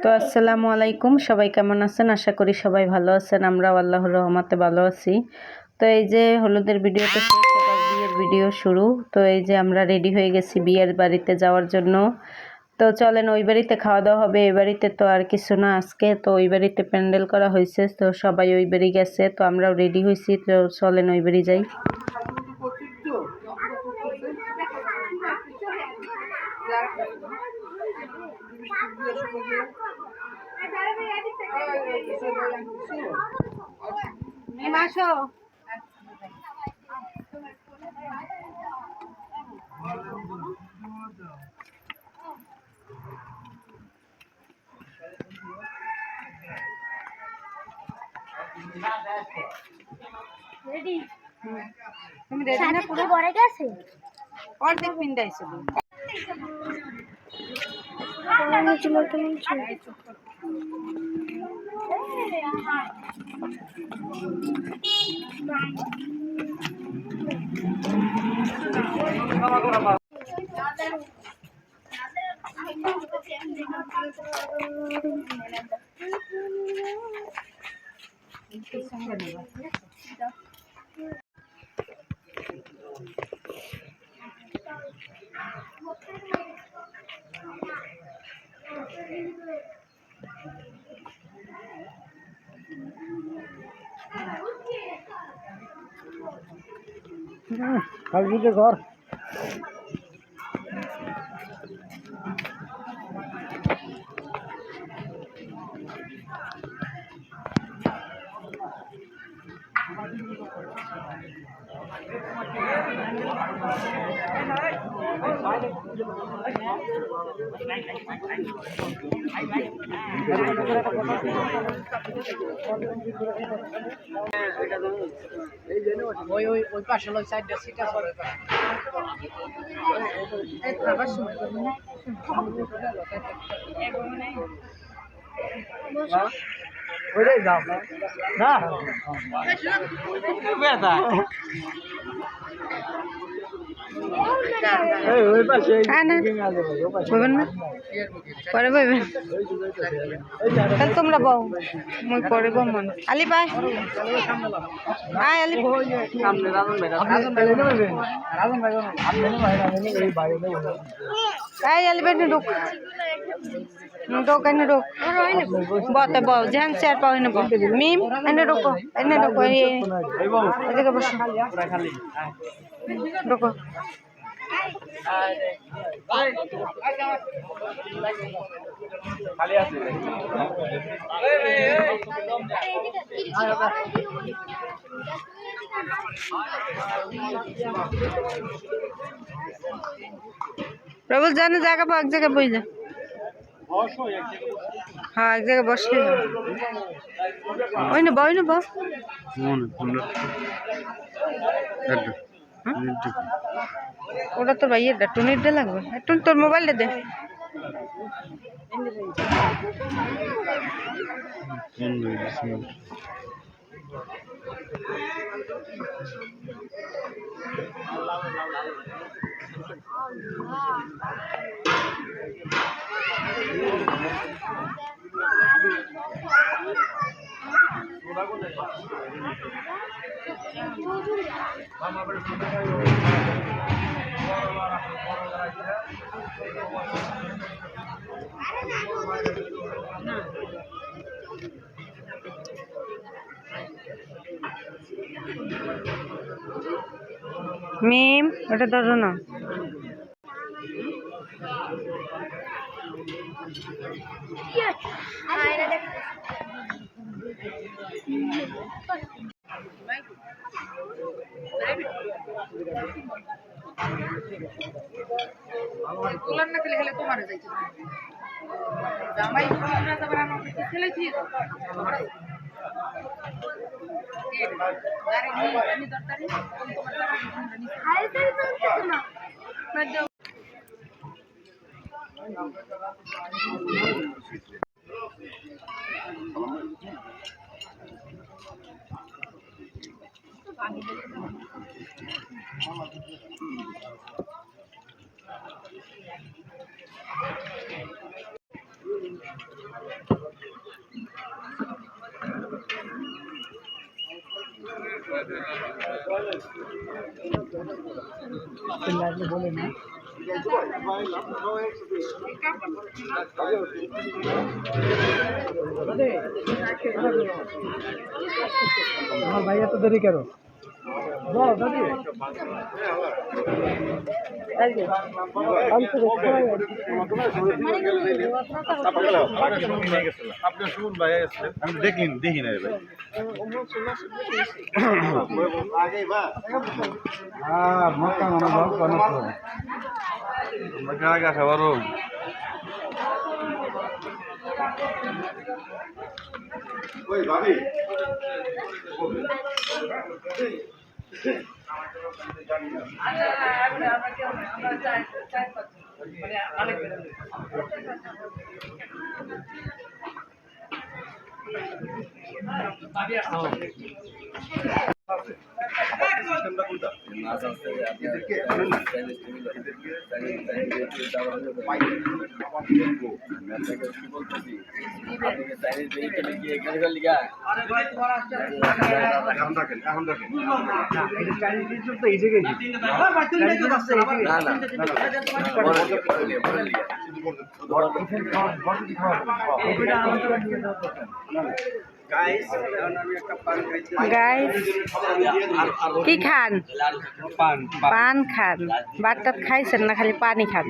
তো আসসালামু আলাইকুম, সবাই কেমন আছেন? আশা করি সবাই ভালো আছেন। আমরাও আল্লাহর রহমতে ভালো আছি। তো এই যে হলুদের ভিডিওটা শেষ, এবার বিয়ের ভিডিও শুরু। তো এই যে আমরা রেডি হয়ে গেছি বিয়ের বাড়িতে যাওয়ার জন্য। তো চলেন, ওই বাড়িতে খাওয়া দাওয়া হবে, এই বাড়িতে তো আর কিছু না আজকে। তো ওই বাড়িতে প্যান্ডেল করা হয়েছে, তো সবাই ওই বাড়ি গেছে, তো আমরাও রেডি হয়েছি। তো চলেন ওই বাড়ি যাই। রেডি? তুমি রেডি না? পুরো পরে গেছে অর্ধেক পিন্ডাইছে। ঘর ওই পাশে ওই সাইডটা সিট আছে ওইটাই যাও না ওই পাশে পরে বইবেন, তাহলে তোমরা বউ, মুই পরে বউ মন আলি পাই আয় আলি আয় আলি ভাই ঢুক ঢুক এনে ঢুক বতে বউ যেন চেয়ার পাও এনে বউ মিম এনে ঢুকো এদিকে বসো ঢুকো। খালি আছে প্রবল জানে জায়গা পাও, এক জায়গায় বই যা। হ্যাঁ, এক জায়গায় বসলে ওই না বই না বউ। ওটা তোর ভাইয়ের টুনির দে লাগবে, একটু তোর মোবাইলটা দে। মিম ওটা ধরো না। তোলার না খেলে খেলে তোমার যাইছে জামাই তোমরা যাবার আমাকে খেলেছি গাড়ি নিয়ে দরকারি তোমার বলে না আমার ভাই এত দেরি কেন বল দাদি আপনার শুনুন ভাই আমি দেখি না ভাই মক্কা মানে আগে আসা বড় ওই ভাবি গাইস কি খান পান খান ভাত টাত খাইছেন না খালি পানি খান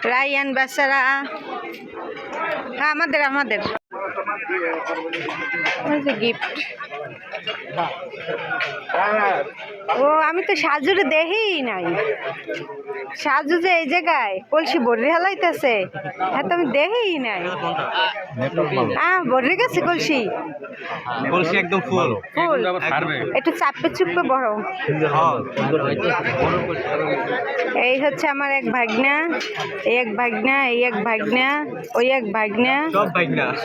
রায়ান বাসারা হ্যাঁ আমাদের গিফট ও আমি তো সাজুরে দেখি নাই সাজু যে এই জায়গায় কলসি বর্রি হেলাইতেছে হ্যাঁ তো আমি দেখি নাই হ্যাঁ বর্রি গেছে কলসি একদম ফুল ফুল একটু চাপে চুপে বড় এই হচ্ছে আমার এক ভাগনা এই এক ভাগনা এই এক ভাগনা ওই এক ভাগনা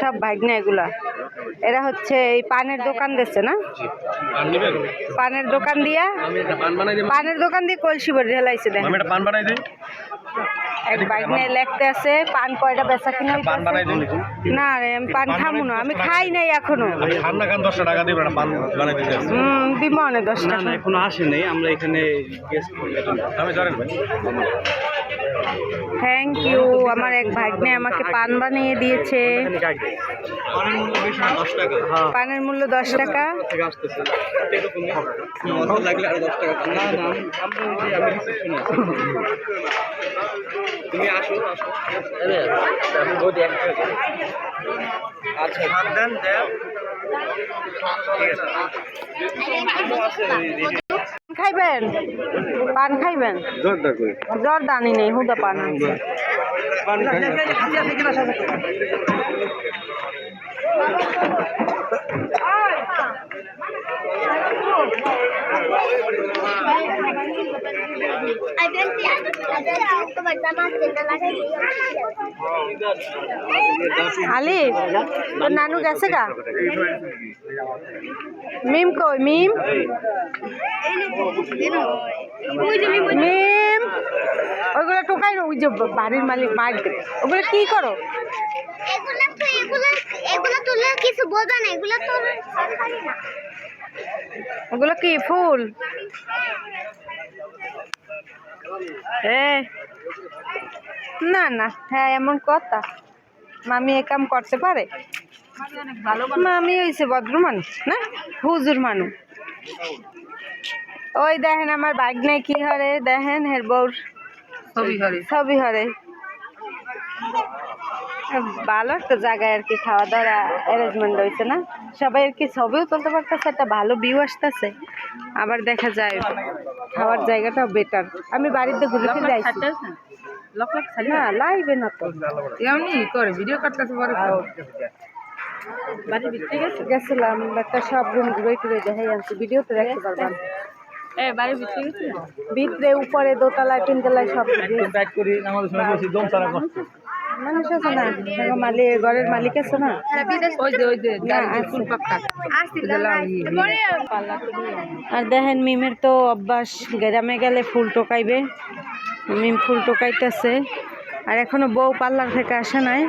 সব ভাগনা এগুলা এরা হচ্ছে এই পানের দোকান দিচ্ছে না পানের দোকান দিয়ে কলসি ভরে ঢেলাইছে দেখেন এক বাইকনায় লেখতে আছে পান কয়টা বেচা কিনা না রে আমি পান খাবো না আমি খাই নাই এখনো দিব না 10 টাকা এখনো আসে নাই আমরা এখানে থ্যাংক ইউ আমার এক ভাগ্নে আমাকে পান বানিয়ে দিয়েছে পানের মূল্য 10 টাকা তুমি আসো আচ্ছা খাইবেন পান খাইবেন জর্দানি নেই হুদা পান আছে আলি তোর নানু গেছে গা মিম কই মিম মিম ওইগুলো টোকাই ওই যে বাড়ির মালিক মার দেবে ওগুলো কি করো ওগুলো কি ফুল না না হ্যাঁ এমন কথা মামি এ কাম করতে পারে মামি হয়েছে ভদ্র মানুষ না হুজুর মানুষ ওই দেখেন আমার বাইক নাই কি হরে দেখেন হের বউর ছবি হরে ভালো একটা জায়গায় আর কি খাওয়া দাওয়ার অ্যারেঞ্জমেন্ট হয়েছে না সবাই আর কি ছবিও তুলতে পারতেছে একটা ভালো ভিউ আসতেছে আবার দেখা যায় খাওয়ার জায়গাটাও বেটার আমি বাড়িতে ঘুরে ফিরে যাইছি না লাইভে না তো এমনি করে ভিডিও করতেছে পরে গেছিলাম একটা সব রুম ঘুরে টুরে দেখাই আনছি ভিডিওতে দেখতে পারবেন ভিতরে উপরে দোতলায় তিনতলায় সব মানুষ আছে না, মালিক ঘরের মালিক আছে না। না, আর দেখেন মিমের তো অভ্যাস, গ্রামে গেলে ফুল টোকাইবে, মিম ফুল টোকাইতেছে। আর এখনো বউ পার্লার থেকে আসে নাই,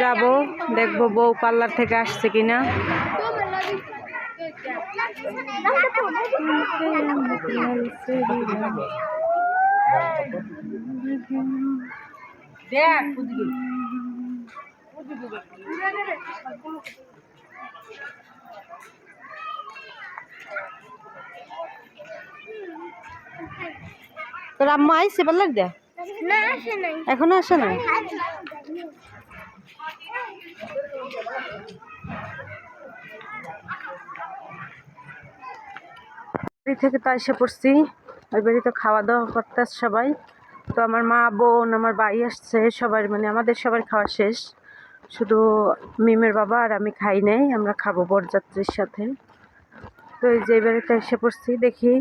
যাব দেখবো বউ পার্লার থেকে আসছে কিনা। তোর আম্মা আইসে পার্লার দেয়া? এখনো আসে নাই। বাড়ি থেকে তো এসে পড়ছি, ওই বাড়ি তো খাওয়া দাওয়া করতে সবাই। তো আমার মা বোন আমার ভাই আসছে, সবার মানে আমাদের সবার খাওয়া শেষ, শুধু মিমের বাবা আর আমি খাই নাই, আমরা খাবো বরযাত্রীর সাথে। তো এই যে বাড়িতে এসে পড়ছি, দেখি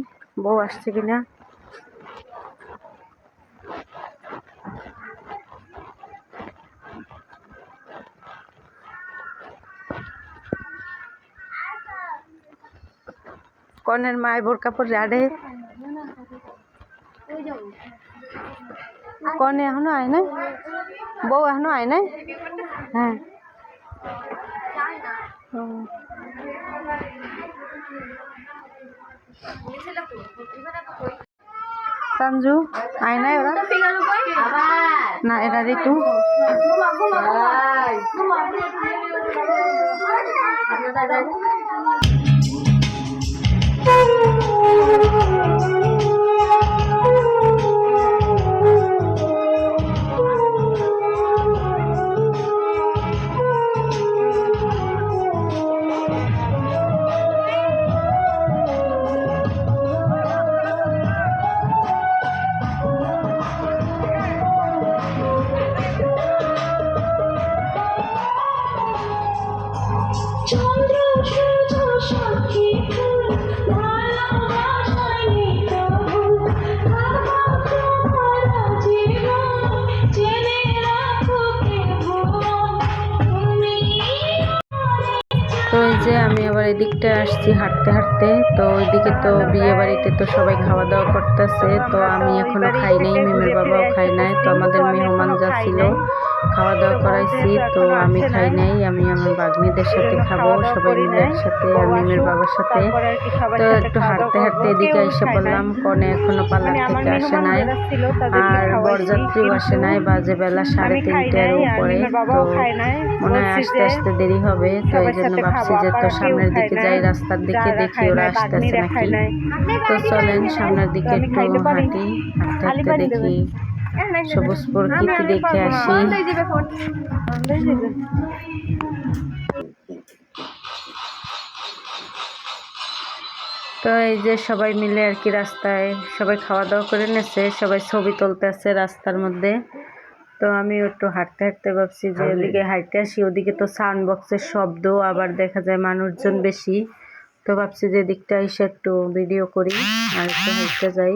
বউ আসছে কিনা। কনের মায় বোরকা পরে আরে কনে এখনো আয় নাই, বউ এখনো আয় নাই। হ্যাঁ সঞ্জু আয় নাই ওরা না, এরা ঋতু তো এই যে আমি আবার এদিকটা আসছি হাঁটতে হাঁটতে। তো ওইদিকে তো বিয়ে বাড়িতে তো সবাই খাওয়া দাওয়া করতেছে, তো আমি এখনো খাই নাই, মিমের বাবাও খাই নাই। তো আমাদের মেহমান যা ছিল খাওয়া দাওয়া করাইছি, তো আমি খাই নাই, আমি আমার বাগ্নিদের সাথে খাবো সবাই মিলে একসাথে আর মিমের বাবার সাথে। তো একটু হাঁটতে হাঁটতে এদিকে এসে বললাম, কনে এখনো পার্লার থেকে আসে নাই আর বরযাত্রীও আসে নাই, বাজে বেলা 3:30টার উপরে। তো মনে হয় আসতে আসতে দেরি হবে, তো এই জন্য ভাবছি যে তো সামনের দিকে যাই, রাস্তার দিকে দেখি ওরা আসতেছে নাকি। তো চলেন সামনের দিকে একটু হাঁটি, হাঁটতে হাঁটতে দেখি সবুজ প্রকৃতি দেখে আসি। তো এই যে সবাই মিলে আর কি রাস্তায় সবাই খাওয়া দাওয়া করে নিয়েছে, সবাই ছবি তুলতেছে রাস্তার মধ্যে। তো আমি একটু হাঁটতে হাঁটতে ভাবছি যে ওদিকে হাঁটতে আসি, ওদিকে তো সাউন্ড বক্সের শব্দ, আবার দেখা যায় মানুষজন বেশি। তো ভাবছি যে দিকটা এসে একটু ভিডিও করি আর একটু হাঁটতে যাই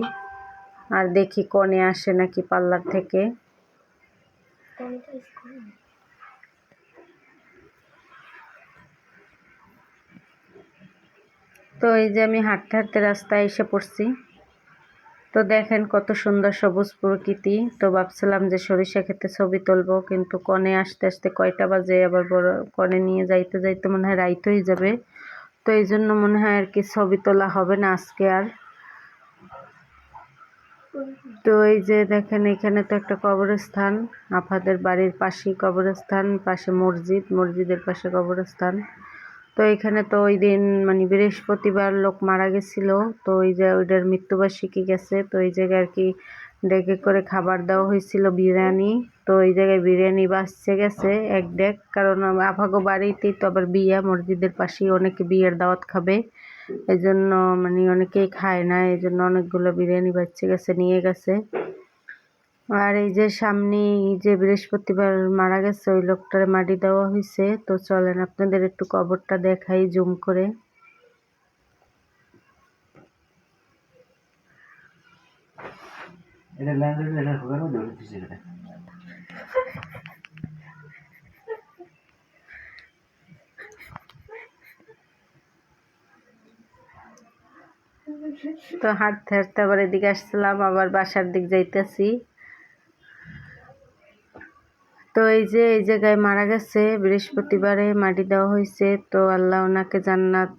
আর দেখি কনে আসে নাকি পার্লার থেকে। তো এই যে আমি হাঁটতে হাঁটতে রাস্তায় এসে পড়ছি। তো দেখেন কত সুন্দর সবুজ প্রকৃতি। তো ভাবছিলাম যে সরিষা ক্ষেতে ছবি তুলবো, কিন্তু কনে আসতে আসতে কয়টা বাজে, আবার বড় কনে নিয়ে যাইতে যাইতে মনে হয় রাইত হয়ে যাবে। তো এই জন্য মনে হয় আর কি ছবি তোলা হবে না আজকে আর। তো এই যে দেখেন এখানে তো একটা কবরস্থান, আপাদের বাড়ির পাশেই কবরস্থান, পাশে মসজিদ, মসজিদের পাশে কবরস্থান। তো এখানে তো ওই দিন মানে বৃহস্পতিবার লোক মারা গেছিল, তো ওই যে ওইটার মৃত্যুবার্ষিকী গেছে, তো এই জায়গায় আর কি ডেকে করে খাবার দেওয়া হয়েছিল বিরিয়ানি। তো এই জায়গায় বিরিয়ানি বাঁচছে গেছে এক ডেক, কারণ আভাগো বাড়িতেই তো আবার বিয়ে, মসজিদের পাশেই অনেকে বিয়ের দাওয়াত খাবে, এই জন্য মানে অনেকেই খায় না, এই জন্য অনেকগুলো বিরিয়ানি বাঁচছে গেছে নিয়ে গেছে। আর এই যে সামনে যে বৃহস্পতিবার মারা গেছে ওই লোকটার মাটি দেওয়া হয়েছে। তো চলেন আপনাদের একটু কবরটা দেখাই জুম করে। তো হাঁটতে হাঁটতে আবার এদিকে আসছিলাম, আবার বাসার দিক যাইতেছি। তো এই যে এই জায়গায় মারা গেছে, বৃহস্পতিবারে মাটি দেওয়া হয়েছে। তো আল্লাহ ওনাকে জান্নাত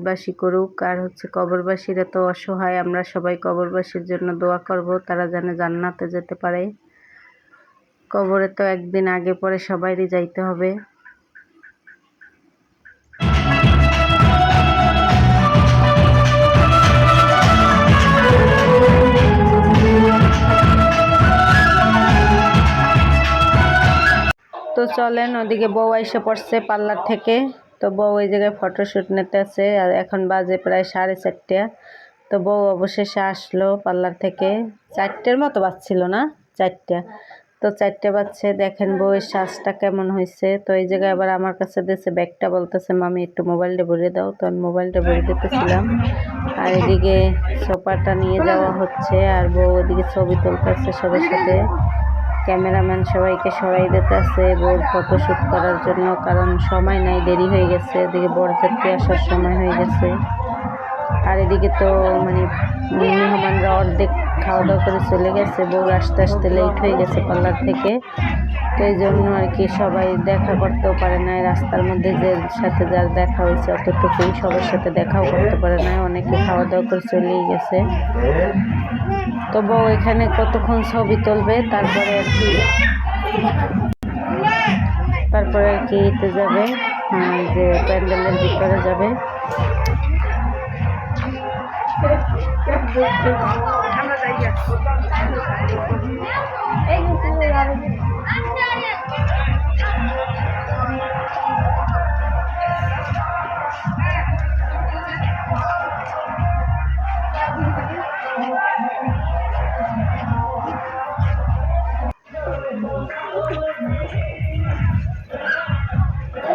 বাসী করুক। আর হচ্ছে কবরবাসীরা তো অসহায়, আমরা সবাই কবরবাসীর জন্য দোয়া করব, তারা যেন জান্নাতে যেতে পারে। কবরে তো একদিন আগে পরে সবাইরই যাইতে হবে। তো চলেন, ওদিকে বউ এসে পড়ছে পার্লার থেকে। তো বউ এই জায়গায় ফটোশ্যুট নিতে আছে, আর এখন বাজে প্রায় 4:30। তো বউ অবশেষে আসলো পার্লার থেকে। 4টের মতো বাজছিল না, 4টা। তো 4টে বাজছে। দেখেন বউয়ের সাজটা কেমন হয়েছে। তো এই জায়গায় আবার আমার কাছে দিয়েছে ব্যাগটা, বলতেছে মামি একটু মোবাইলটা ভরে দাও। তো আমি মোবাইলটা ভরে দিতেছিলাম। আর এদিকে সোফাটা নিয়ে যাওয়া হচ্ছে, আর বউ এদিকে ছবি তুলতেছে সবার সাথে। ক্যামেরাম্যান সবাইকে সরাই দিতে আছে বউর ফটোশ্যুট করার জন্য, কারণ সময় নাই, দেরি হয়ে গেছে। এদিকে বরযাত্রী আসার সময় হয়ে গেছে। আর এদিকে তো মানে মেহমানরা অর্ধেক খাওয়া দাওয়া করে চলে গেছে, বউর আসতে আসতে লেট হয়ে গেছে পার্লার থেকে। তো এই জন্য আর কি সবাই দেখা করতেও পারে না। রাস্তার মধ্যে যে সাথে যার দেখা হয়েছে অতটুকুই, সবার সাথে দেখাও করতে পারে না, অনেকে খাওয়া দাওয়া করে চলেই গেছে। তো বউ এখানে কতক্ষণ ছবি তুলবে, তারপরে আর কি এতে যাবে, যে প্যান্ডেলের ভিতরে যাবে।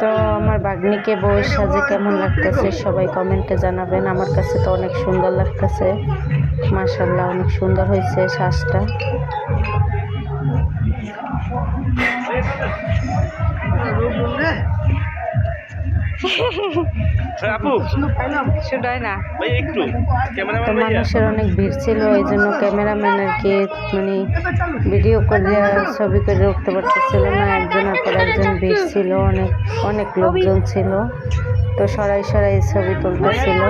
তো আমার ভাগ্নিকে বউয়ের সাজে কেমন লাগতেছে সবাই কমেন্টে জানাবেন। আমার কাছে তো অনেক সুন্দর লাগতেছে, মাশাআল্লাহ অনেক সুন্দর হয়েছে সাজটা। তো মানুষের অনেক ভিড় ছিল, এই জন্য ক্যামেরাম্যান আর কি মানে ভিডিও করে ছবি করে উঠতে পারতেছিল না। একজনের পর একজন ভিড় ছিল, অনেক লোকজন ছিল। তো সরাই ছবি তুলতেছিল।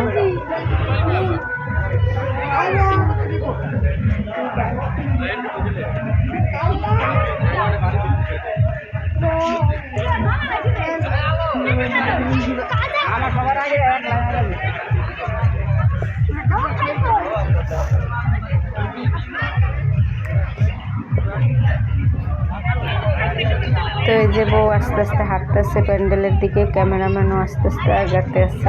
তো এই যে বউ আস্তে আস্তে হাঁটতেছে প্যান্ডেলের দিকে, ক্যামেরাম্যানও আস্তে আস্তে আগাতে আছে।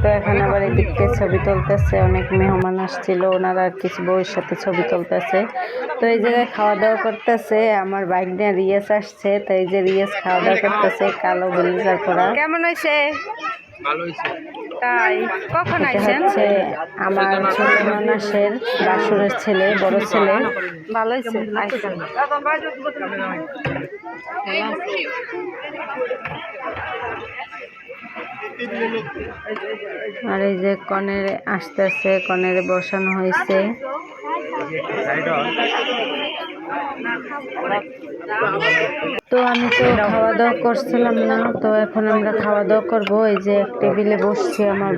তো এখন আবার এদিকে ছবি তুলতেছে, অনেক মেহমান আসছিল, ওনারা কিছু বউয়ের সাথে ছবি তুলতেছে। তো এই জায়গায় খাওয়া দাওয়া করতেছে, আমার ভাগ্নে রিয়াজ আসছে। তো এই যে রিয়াজ খাওয়া দাওয়া করতেছে, কালো ব্লেজার পরা। কেমন হয়েছে? তাই কখন আইছেন? আমার ছোট নানাসের বাসুরের ছেলে, বড় ছেলে। ভালো হয়েছে। আর এই যে কনের আসতেছে, কনের বসানো হয়েছে। তো আমি তো খাওয়া দাওয়া করছিলাম না, তো এখন আমরা খাওয়া দাওয়া করবো। এই যে এক টেবিলে বসছি আমার